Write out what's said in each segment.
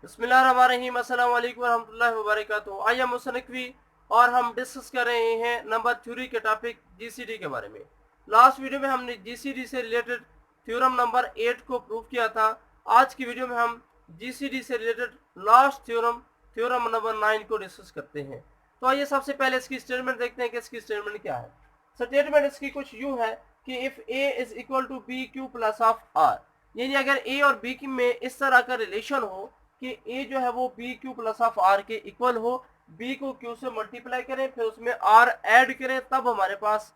बिस्मिल्लाहिर्रहमानिर्रहीम, अस्सलाम वालेकुम रहमतुल्लाहि व बरकातुहू। आई एम मुहसन नकवी और हम डिस्कस कर रहे हैं नंबर थ्योरी के टॉपिक जीसीडी के बारे में। लास्ट वीडियो में हमने जीसीडी से रिलेटेड थ्योरम नंबर 8 को प्रूव किया था। आज की वीडियो में हम जीसीडी से related last theorem theorem number 9 को डिस्कस करते हैं। तो आइए सबसे पहले इसकी स्टेटमेंट देखते हैं कि इसकी स्टेटमेंट क्या है। स्टेटमेंट इसकी कुछ यूं है कि if A is equal to B Q plus of R, यानी अगर ए और बी में इस तरह का रिलेशन हो कि ए जो है वो B Q plus of R के इक्वल हो, बी को क्यू से मल्टीप्लाई करें फिर उसमें आर ऐड करें, तब हमारे पास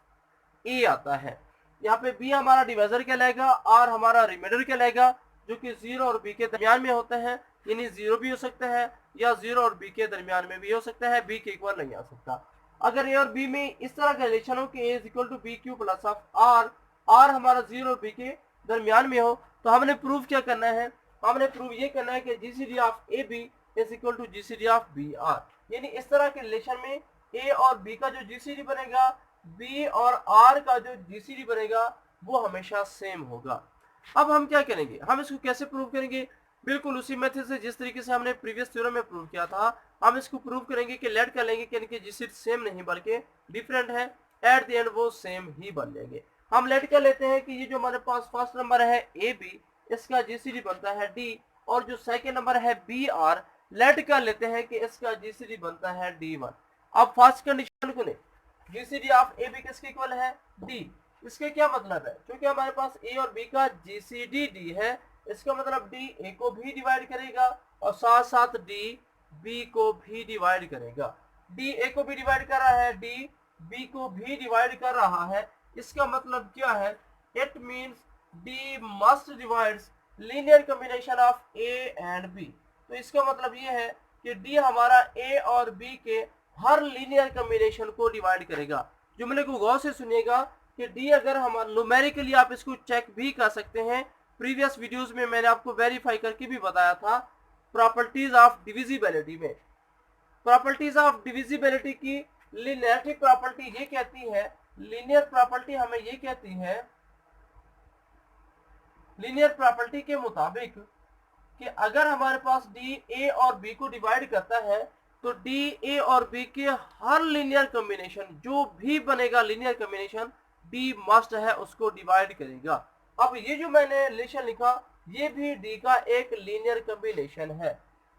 ए आता है। यहाँ पे बी हमारा डिवाइजर कहलाएगा, आर हमारा रिमाइंडर कहलाएगा, जो कि जीरो और बी के दरमियान में होता है। यानी जीरो भी हो सकता है या जीरो और बी के दरमियान में भी हो सकता है, बी के इक्वल नहीं आ सकता। अगर ए और बी में इस तरह का रिलेशन हो कि A is equal to B Q plus of R, R हमारा जीरो और बी के दरमियान में हो, तो हमने प्रूव क्या करना है, हमने प्रूव ये करना है कि GCD of A B is equal to GCD of B R. यानी इस तरह के रिलेशन में ए और बी का जो जीसीडी बनेगा, बी और आर का जो जीसीडी बनेगा, वो हमेशा सेम होगा। अब हम क्या करेंगे, हम इसको कैसे प्रूव करेंगे, बिल्कुल उसी मेथड से जिस तरीके से हमने प्रीवियस थ्योरम में प्रूव किया था। हम इसको प्रूव करेंगे कि लेट कर लेंगे कि इनके जीसीडी सेम नहीं बल्कि डिफरेंट है, एट द एंड वो सेम ही बन जाएंगे। हम लेट कर लेते हैं कि ये जो हमारे पास फर्स्ट नंबर है ए बी, इसका जीसीडी बनता है डी, और जो सेकेंड नंबर है बी आर, लेट कर लेते हैं कि इसका जीसीडी बनता है डी वन। अब फर्स्ट कंडीशन को ले, जीसीडी ऑफ ए बी किसके इक्वल है, डी। इसके क्या मतलब है, क्योंकि हमारे पास ए और बी का जीसीडी डी है, इसका मतलब डी ए को भी डिवाइड करेगा और साथ साथ डी बी को भी डिवाइड करेगा। डी ए को भी डिवाइड कर रहा है, डी बी को भी डिवाइड कर रहा है। इसका मतलब क्या है, it means D must divides linear combination of A and B. तो इसका मतलब ये है कि डी हमारा ए और बी के हर लीनियर कॉम्बिनेशन को डिवाइड करेगा। जुमले को गौर से सुनिएगा कि डी अगर हम न्यूमेरिकली आप इसको चेक भी कर सकते हैं, प्रीवियस वीडियोस में मैंने आपको वेरीफाई करके भी बताया था प्रॉपर्टीज ऑफ डिविजिबिलिटी में। प्रॉपर्टीज ऑफ डिविजिबिलिटी की लीनियरिटी प्रॉपर्टी ये कहती है, लीनियर प्रॉपर्टी हमें ये कहती है, लीनियर प्रॉपर्टी के मुताबिक कि अगर हमारे पास डी ए और बी को डिवाइड करता है तो डी ए और बी के हर लीनियर कॉम्बिनेशन जो भी बनेगा लीनियर कॉम्बिनेशन, डी मस्ट है उसको डिवाइड करेगा। अब ये जो मैंने रिलेशन लिखा, ये भी डी का एक लीनियर कॉम्बिनेशन है।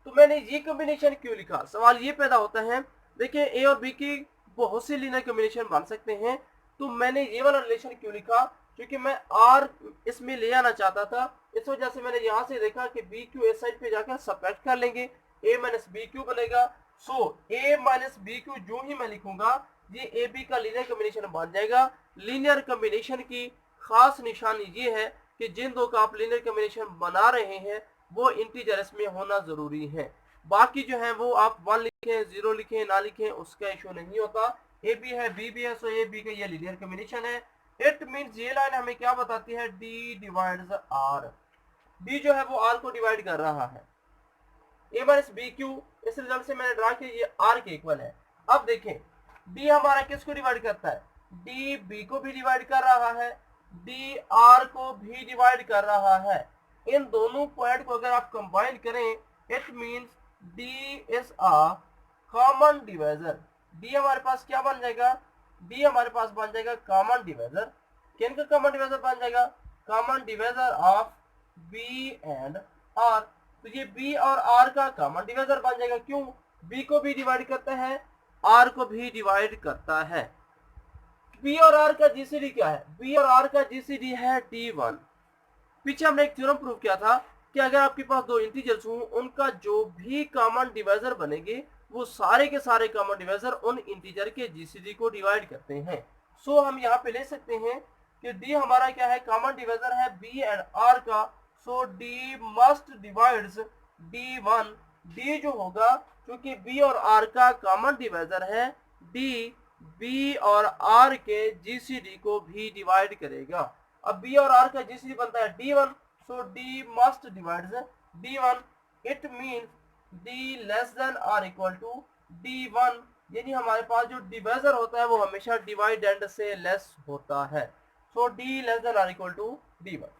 तो मैंने ये कॉम्बिनेशन क्यों लिखा, सवाल ये पैदा होता है। देखिए ए और बी की बहुत सी लीनियर कॉम्बिनेशन बन सकते हैं, तो मैंने ये वाला रिलेशन क्यों लिखा, क्योंकि मैं आर इसमें ले आना चाहता था। इस वजह से मैंने यहाँ से देखा कि बी क्यू इस साइड पे जाकर सब्ट्रैक्ट कर लेंगे, ए माइनस बी क्यू बनेगा। सो ए माइनस बी क्यू जो ही मैं लिखूंगा, ये ए बी का लीनियर कॉम्बिनेशन बन जाएगा। लीनियर कॉम्बिनेशन की खास निशानी ये है कि जिन दो का आप लीनियर कॉम्बिनेशन बना रहे हैं वो इंटीजर्स में होना जरूरी है। बाकी जो है वो आप 1 लिखें, 0 लिखें, ना लिखें, उसका इशू नहीं होता। ए बी है, बी भी है, सो ए बी का ये लीनियर कॉम्बिनेशन है। इट मींस ये लाइन हमें क्या बताती है, डी डिवाइड्स आर। डी जो है वो आर को डिवाइड कर रहा है। ए माइनस बी क्यू, इस रिजल्ट से मैंने ड्रा किया ये आर के इक्वल है। अब देखें डी हमारा किसको डिवाइड करता है, डी बी को भी डिवाइड कर रहा है, डी आर को भी डिवाइड कर रहा है। इन दोनों पॉइंट को अगर आप कंबाइन करें, it means D is a common divisor. D हमारे पास क्या बन जाएगा, डी हमारे पास बन जाएगा कॉमन डिवाइजर। किन का कॉमन डिवाइजर बन जाएगा, common divisor of B and R. तो ये बी और आर का कॉमन डिवाइजर बन जाएगा। क्यों, बी को भी डिवाइड करता है, आर को भी डिवाइड करता है। बी और आर का जीसीडी क्या है, बी और आर का जीसीडी है डी1। पीछे हमने एक थ्योरम प्रूव किया था कि अगर आपके पास दो इंटीजर्स हों, उनका जो भी कॉमन डिवाइजर बनेंगे वो सारे के सारे कॉमन डिवाइजर उन इंटीजर के जीसीडी को डिवाइड करते हैं। सो हम यहाँ पे ले सकते हैं कि डी हमारा क्या है, कॉमन डिवाइजर है बी एंड आर का। सो डी मस्ट डिवाइड्स डी1। डी जो होगा, क्योंकि बी और आर का कॉमन डिवाइजर है, डी बी और आर के जीसीडी को भी डिवाइड करेगा। अब बी और आर का जीसीडी बनता है D one, so D must divides D one. It means D less than are equal to D one. यानी हमारे पास जो डिवाइजर होता है वो हमेशा डिवाइडेंड से लेस होता है। So D less than are equal to डी1।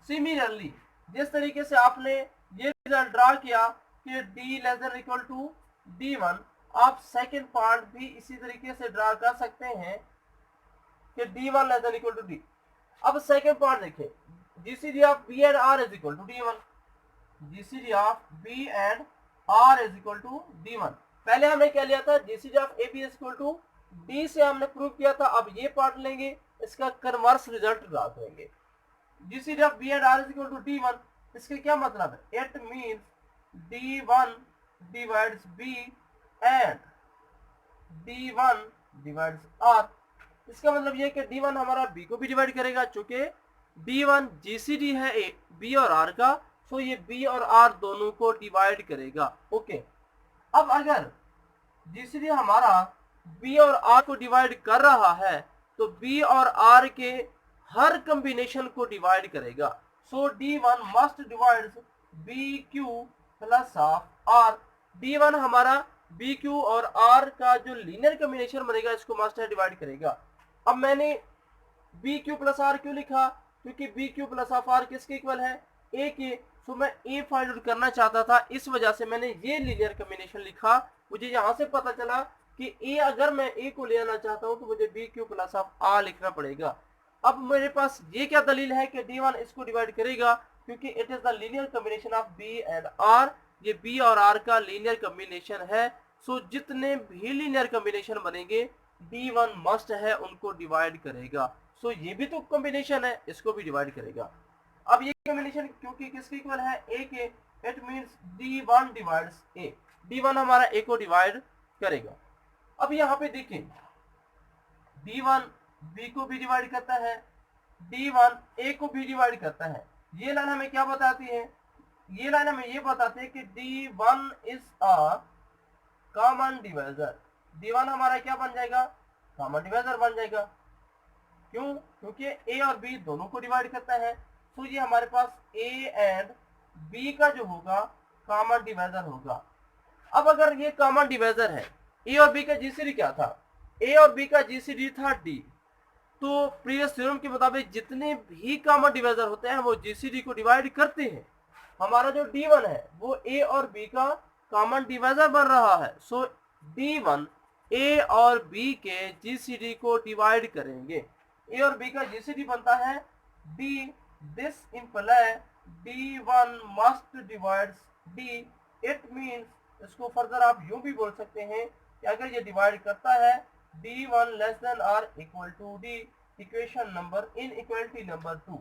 सिमिलरली जिस तरीके से आपने ये रिजल्ट ड्रा किया कि d less than equal to d1, आप सेकेंड पार्ट भी इसी तरीके से ड्रा कर सकते हैं कि d1 less than equal to d। अब सेकेंड पार्ट देखिए, GCD of b and r is equal to d1, GCD of b and r is equal to d1। पहले हमने क्या लिया था, GCD of ab is equal to d से हमने prove किया था। अब ये पार्ट लेंगे, इसका कन्वर्स रिजल्ट ड्रा करेंगे। GCD of b and r is equal to d1, इसके क्या मतलब है, it means d1 divides b and d1 divides r। इसका मतलब ये कि d1 हमारा b को भी डिवाइड करेगा, चूंकि d1 जीसीडी है b और r का, सो ये b और r दोनों को डिवाइड करेगा। ओके, अब अगर जीसीडी हमारा b और r को डिवाइड कर रहा है तो b और r के हर कॉम्बिनेशन को डिवाइड करेगा। सो d1 must divide bq plus of r। d1 हमारा bq और r का जो लीनियर कॉम्बिनेशन बनेगा इसको मस्ट है डिवाइड करेगा। अब मैंने bq प्लस r क्यों लिखा, क्योंकि bq प्लस ऑफ r किसके इक्वल है, a के। सो मैं a फाइंड आउट करना चाहता था, इस वजह से मैंने ये लीनियर कॉम्बिनेशन लिखा। मुझे यहाँ से पता चला कि a अगर मैं a को ले आना चाहता हूँ तो मुझे bq प्लस ऑफ r लिखना पड़ेगा। अब मेरे पास ये क्या दलील है कि d1 इसको डिवाइड करेगा, क्योंकि it is the linear combination of b and r। ये b और r का लीनियर कॉम्बिनेशन है। सो जितने भी लीनियर कॉम्बिनेशन बनेंगे d1 मस्ट है उनको डिवाइड करेगा। सो ये भी तो कॉम्बिनेशन है, इसको भी डिवाइड करेगा। अब ये कॉम्बिनेशन क्योंकि किसके इक्वल है, a के, it means d1 divides a। d1 हमारा a को डिवाइड करेगा। अब यहाँ पे देखिए, d1 b को भी डिवाइड करता है, d1 a को भी डिवाइड करता है। ये लाइन हमें क्या बताती है, ये लाइन हमें ये बताती है कि d1 is a common divisor. d1 हमारा क्या बन जाएगा, कॉमन डिवाइजर बन जाएगा। क्यों, क्योंकि a और b दोनों को डिवाइड करता है। तो ये हमारे पास a एंड b का जो होगा कॉमन डिवाइजर होगा। अब अगर ये कॉमन डिवाइजर है, a और b का जीसीडी क्या था, a और b का जीसीडी था d। तो प्रीवियस थ्योरम के मुताबिक जितने भी कॉमन डिवाइजर होते हैं वो जीसीडी को डिवाइड करते हैं। हमारा जो d1 है वो a और b का कॉमन डिवाइजर बन रहा है। सो d1 a और b के जीसीडी को डिवाइड करेंगे। a और b का जीसीडी बनता है d, this imply d1 must divides d। It means, इसको फर्दर आप यूं भी बोल सकते हैं कि अगर ये डिवाइड करता है d1 less than r equal to d, equation number inequality number 2।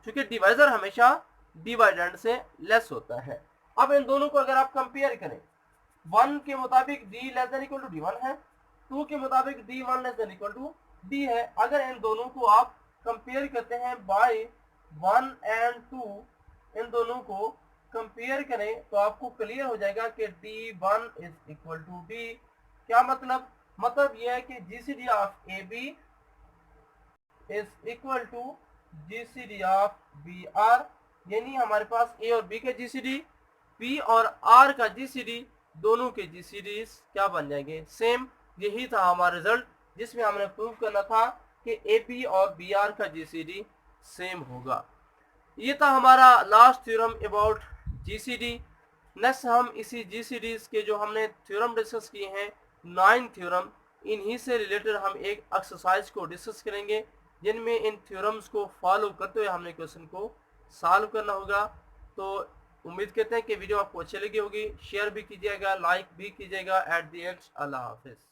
क्योंकि डिवाइजर हमेशा डिवाइडेंड से लेस होता है। अब इन दोनों को अगर आप कंपेयर करें, 1 के मुताबिक d less than equal to d1 है, 2 के मुताबिक d1 less than equal to d है। अगर इन दोनों को आप कंपेयर करते हैं बाय 1 एंड 2, इन दोनों को कंपेयर करें तो आपको क्लियर हो जाएगा कि d1 is equal to d। क्या मतलब, मतलब यह है कि GCD of AB is equal to GCD of BR। यानी हमारे पास A और B का जीसीडी, B और R का जीसीडी, दोनों के जीसीडी क्या बन जाएंगे, सेम। यही था हमारा रिजल्ट जिसमें हमने प्रूव करना था कि AB और BR का जीसीडी सेम होगा। ये था हमारा last theorem about GCD. Next हम इसी जीसीडीज के जो हमने थ्योरम डिस्कस किए हैं 9 थ्योरम, इन्हीं से रिलेटेड हम एक एक्सरसाइज को डिस्कस करेंगे जिनमें इन थ्योरम्स को फॉलो करते हुए हमने क्वेश्चन को सॉल्व करना होगा। तो उम्मीद करते हैं कि वीडियो आपको अच्छी लगी होगी। शेयर भी कीजिएगा, लाइक भी कीजिएगा। एट द एंड अल्लाह हाफिज़।